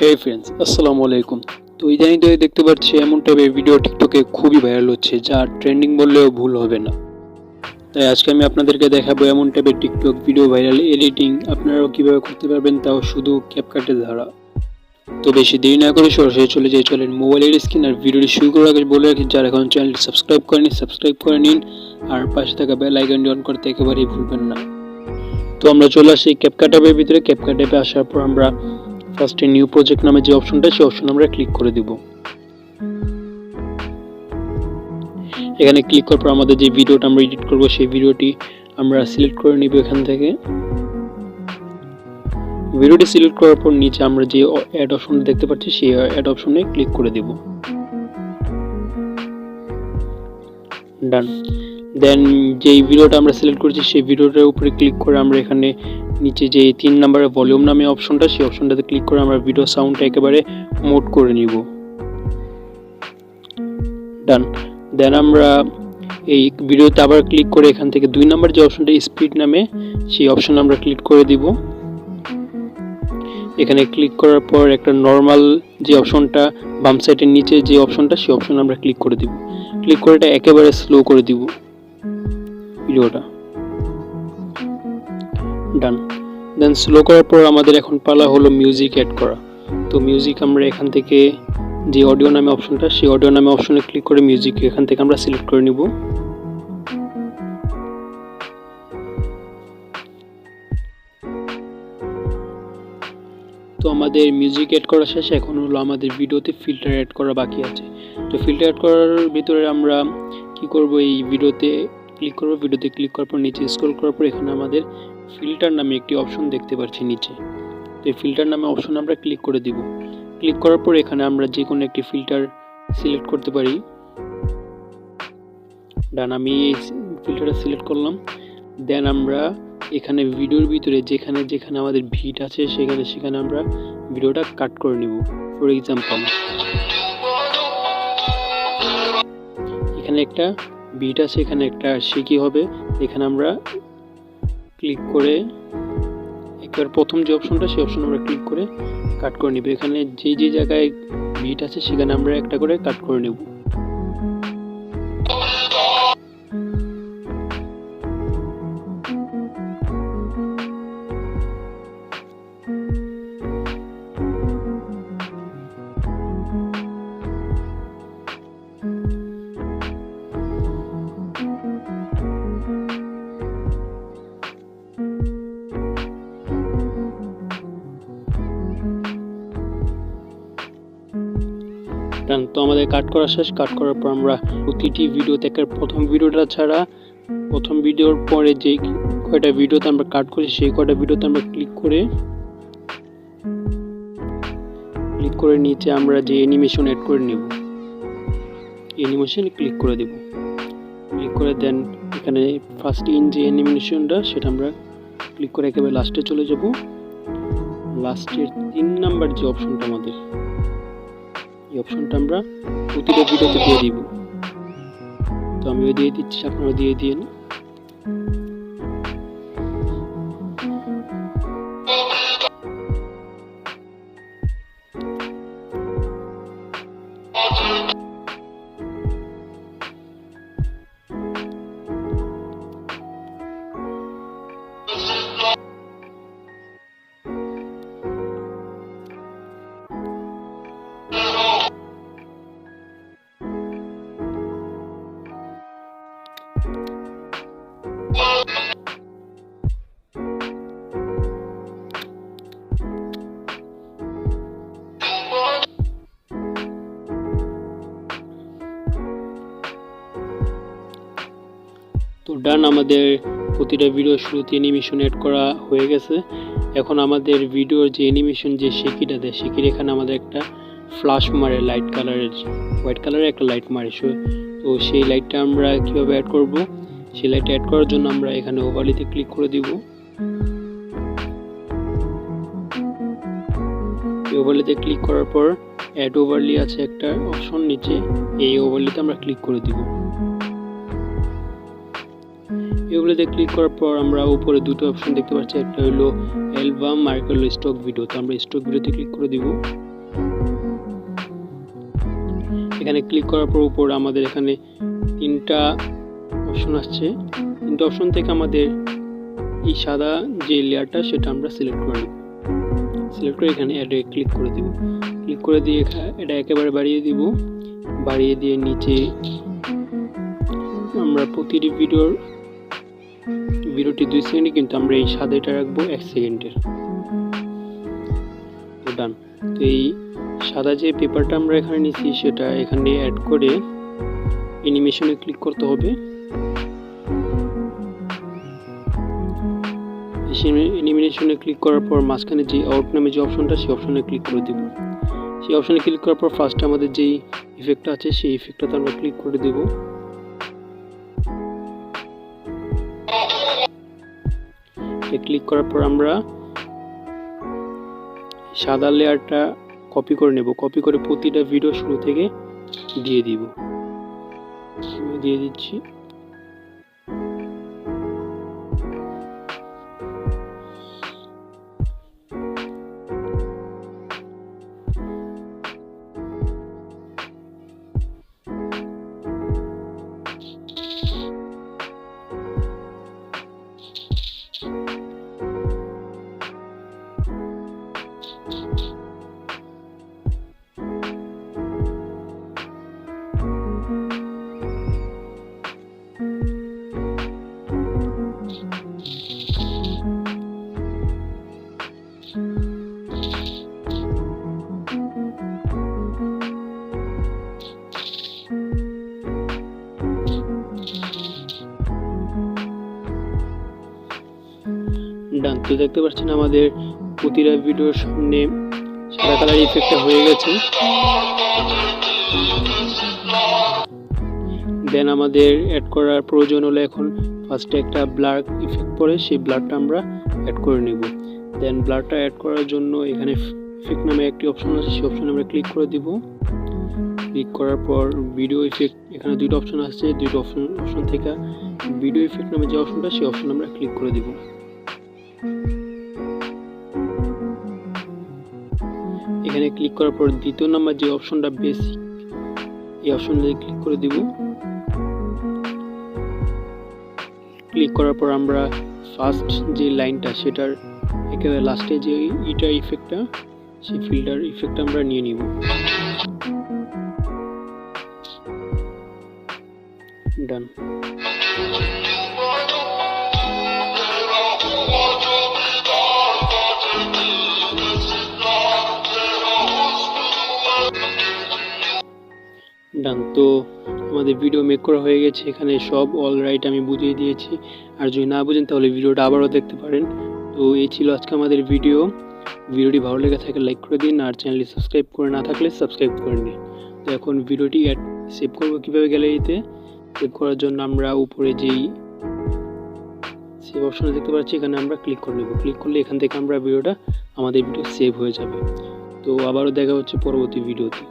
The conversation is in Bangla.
হে ফ্রেন্ডস, আসসালামু আলাইকুম। তো ইদানিং দেখতে পাচ্ছি এমন টাইপের ভিডিও টিকটকে খুবই ভাইরাল হচ্ছে, যা ট্রেন্ডিং বললেও ভুল হবে না। তাই আজকে আমি আপনাদেরকে দেখাবো এমন টাইপের টিকটক ভিডিও ভাইরাল এডিটিং আপনারাও কিভাবে করতে পারবেন, তাও শুধু ক্যাপকাটের দ্বারা। তো বেশি দেরি না করে সরাসরি চলেন মোবাইলের স্ক্রিন। আর ভিডিওটি শুরু করার আগে বলে রাখি, যারা এখন চ্যানেলটি সাবস্ক্রাইব করেনি সাবস্ক্রাইব করে নিন, আর পাশে থাকা বেল আইকনটি অন করতে একেবারেই ভুলবেন না। তো আমরা চলে আসি ক্যাপকাট অ্যাপের ভিতরে। ক্যাপকাট অ্যাপে আসার পর আমরা ফার্স্টে নিউ প্রজেক্ট নামে যে অপশনটা, সেই অপশন আমরা ক্লিক করে দিব। এখানে ক্লিক করার পর আমাদের যে ভিডিওটা আমরা এডিট করব, সেই ভিডিওটি আমরা সিলেক্ট করে নিব। এখান থেকে ভিডিওটি সিলেক্ট করার পর নিচে আমরা যে অ্যাড অপশনটা দেখতে পাচ্ছি, সেই অ্যাড অপশনে ক্লিক করে দেব। ডান। দেন যেই ভিডিওটা আমরা সিলেক্ট করেছি, সেই ভিডিওটার উপরে ক্লিক করে আমরা এখানে নিচে যে 3 নম্বরের ভলিউম নামে অপশনটা, সেই অপশনটাতে ক্লিক করে আমরা ভিডিও সাউন্ডটা একেবারে মোড করে নিব। ডান। দেন আমরা এই ভিডিওতে আবার ক্লিক করে এখান থেকে 2 নম্বর যে অপশনটা স্পিড নামে, সেই অপশন আমরা ক্লিক করে দিব। এখানে ক্লিক করার পর একটা নর্মাল যে অপশনটা বাম সাইডের নিচে যে অপশনটা, সেই অপশন আমরা ক্লিক করে দিব। ক্লিক করে এটা একেবারে স্লো করে দিব ভিডিওটা। ডান। দেন স্লো করার পর আমাদের এখন পালা হলো মিউজিক অ্যাড করা। তো মিউজিক আমরা এখান থেকে যে অডিও নামে অপশনটা, সেই অডিও নামে অপশনে ক্লিক করে মিউজিক এখান থেকে আমরা সিলেক্ট করে নিব। তো আমাদের মিউজিক অ্যাড করা শেষ। এখন হলো আমাদের ভিডিওতে ফিল্টার অ্যাড করা বাকি আছে। তো ফিল্টার অ্যাড করার ভিতরে আমরা কি করব, এই ভিডিওতে ক্লিক করব। ভিডিওতে ক্লিক করার পর নিচে স্ক্রল করার পর এখানে আমাদের ফিল্টার নামে একটি অপশন দেখতে পাচ্ছি নিচে। তো এই ফিল্টার নামে অপশন আমরা ক্লিক করে দিব। ক্লিক করার পর এখানে আমরা যে কোনো একটি ফিল্টার সিলেক্ট করতে পারি। ডান। আমি এই ফিল্টারটা সিলেক্ট করলাম। দেন আমরা এখানে ভিডিওর ভিতরে যেখানে যেখানে আমাদের ভিট আছে, সেখানে আমরা ভিডিওটা কাট করে নিব। ফর এক্সাম্পল এখানে একটা ভিট আছে, এখানে একটা শিকি হবে। এখানে আমরা ক্লিক করে একবার প্রথম যে অপশনটা, সেই অপশন আমরা ক্লিক করে কাট করে নিব। এখানে যে যে জায়গায় ভিট আছে, সেখানে আমরা একটা করে কাট করে নেব। তো আমাদের কাট করা শেষ। কাট করার পর আমরা প্রতিটি ভিডিও থেকে প্রথম ভিডিওটা ছাড়া প্রথম ভিডিওর পরে যে কয়টা ভিডিওতে আমরা কাট করি, সেই কয়টা ভিডিওতে আমরা ক্লিক করে নিচে আমরা যে অ্যানিমেশন অ্যাড করে নেব, অ্যানিমেশনে ক্লিক করে দেব। ক্লিক করে দেন এখানে ফার্স্ট ইন যে অ্যানিমেশনটা, সেটা আমরা ক্লিক করে একেবারে লাস্টে চলে যাব। লাস্টের 3 নাম্বার যে অপশনটা আমাদের, এই অপশনটা আমরা প্রতিটা ভিডিওতে দিয়ে দিব। তো আমিও দিয়ে দিচ্ছি, আপনারা দিয়ে দিন। তো ডান। আমাদের প্রতিটা ভিডিও শুরুতে অ্যানিমেশন অ্যাড করা হয়ে গেছে। এখন আমাদের ভিডিওর যে অ্যানিমেশন যে শিকিটা দেয়, শিকির এখানে আমাদের একটা ফ্ল্যাশ মারে, লাইট কালারের, হোয়াইট কালারের একটা লাইট মারে। তো সেই লাইটটা আমরা কীভাবে অ্যাড করব, সেই লাইটটা অ্যাড করার জন্য আমরা এখানে ওভারলিতে ক্লিক করে দিব। ওভারলিতে ক্লিক করার পর অ্যাড ওভারলি আছে একটা অপশন নিচে, এই ওভারলিতে আমরা ক্লিক করে দিব। এগুলোতে ক্লিক করার পর আমরা উপরে দুটো অপশন দেখতে পাচ্ছি, একটা হলো অ্যালবাম আর একটা হলো স্টক ভিডিও। তো আমরা স্টক ভিডিওতে ক্লিক করে দিব। এখানে ক্লিক করার পর উপর আমাদের এখানে তিনটা অপশন আসছে। তিনটা অপশন থেকে আমাদের এই সাদা যে লেয়ারটা সেটা আমরা সিলেক্ট করে নেব। সিলেক্ট করে এখানে অ্যাডে ক্লিক করে দিব। ক্লিক করে দিয়ে এটা একেবারে বাড়িয়ে দিব। বাড়িয়ে দিয়ে নিচে আমরা প্রতিটি ভিডিওটি 2 সেকেন্ডে, কিন্তু আমরা এই সাদাটা রাখবো 1 সেকেন্ডের। ডান। তো এই সাদা যে পেপারটা আমরা এখানে নিচ্ছি সেটা এখানে অ্যাড করে অ্যানিমেশনে ক্লিক করতে হবে। অ্যানিমেশনে ক্লিক করার পর মাঝখানে যে আউট নামে যে অপশনটা সেই অপশনে ক্লিক করে দেব। সেই অপশনে ক্লিক করার পর ফার্স্টে আমাদের যেই ইফেক্টটা আছে সেই ইফেক্টটাতে আমরা ক্লিক করে দেব। ক্লিক করার পর আমরা সাদা লেয়ারটা কপি করে নেব। কপি করে প্রতিটা ভিডিও শুরু থেকে দিয়ে দিব। দিয়ে দিচ্ছি। ডান। তো দেখতে পাচ্ছেন আমাদের প্রতিটা ভিডিওর সামনে সাদা কালার ইফেক্টটা হয়ে গেছে। দেন আমাদের অ্যাড করার প্রয়োজন হলো এখন ফার্স্টে একটা ব্লার ইফেক্ট পড়ে, সেই ব্লারটা আমরা অ্যাড করে নেব। দেন ব্লারটা অ্যাড করার জন্য এখানে ইফেক্ট নামে একটি অপশন আছে, সেই অপশনে আমরা ক্লিক করে দিব। ক্লিক করার পর ভিডিও ইফেক্ট, এখানে দুটো অপশন আছে। দুটো অপশন থেকে ভিডিও ইফেক্ট নামে যে অপশনটা সেই অপশন আমরা ক্লিক করে দিব। এখানে ক্লিক করার পর দ্বিতীয় নাম্বার যে অপশনটা বেসিক, এই অপশনে ক্লিক করে দিব। ক্লিক করার পর আমরা ফার্স্ট যে লাইনটা সেটার একেবারে লাস্টে যে ইটা ইফেক্টটা, সেই ফিল্টার ইফেক্টটা আমরা নিয়ে নিব। ডান। ডান। তো আমাদের ভিডিও মেক করা হয়ে গেছে। এখানে সব অল রাইট আমি বুঝিয়ে দিয়েছি। আর যদি না বুঝেন তাহলে ভিডিওটা আবারও দেখতে পারেন। তো এই ছিল আজকে আমাদের ভিডিওটি ভালো লেগে থাকলে লাইক করে দিন, আর চ্যানেলটি সাবস্ক্রাইব করে না থাকলে সাবস্ক্রাইব করে নিন। তো এখন ভিডিওটি সেভ করবো কীভাবে, গ্যালারিতে সেভ করার জন্য আমরা উপরে যেই সেভ অপশনে দেখতে পাচ্ছি এখানে আমরা ক্লিক করে নেব। ক্লিক করলে এখান থেকে আমাদের ভিডিও সেভ হয়ে যাবে। তো আবারও দেখা হচ্ছে পরবর্তী ভিডিওতে।